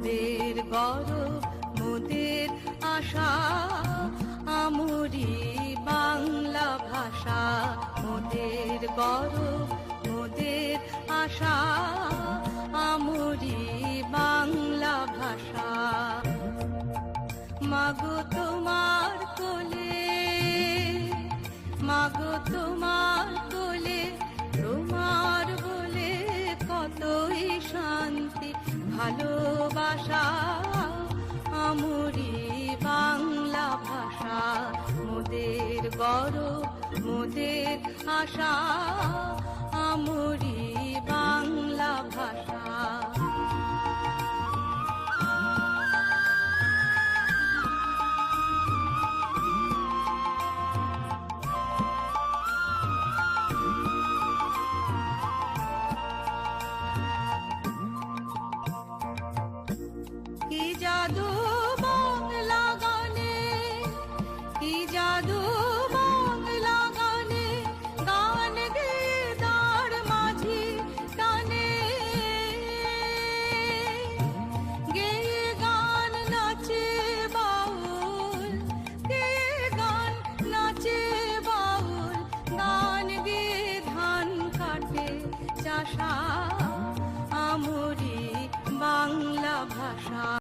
মোদের গৌরব মোদের আশা আমরি বাংলা ভাষা মোদের গৌরব মোদের আশা আমরি বাংলা ভাষা মাগো তোমার কোলে মাগো তোমার কোলে তোমার বলে কতই শান্তি ভালোবাসা আমরি বাংলা ভাষা মোদের গৌরব মোদের আশা আমরি বাংলা ভাষা।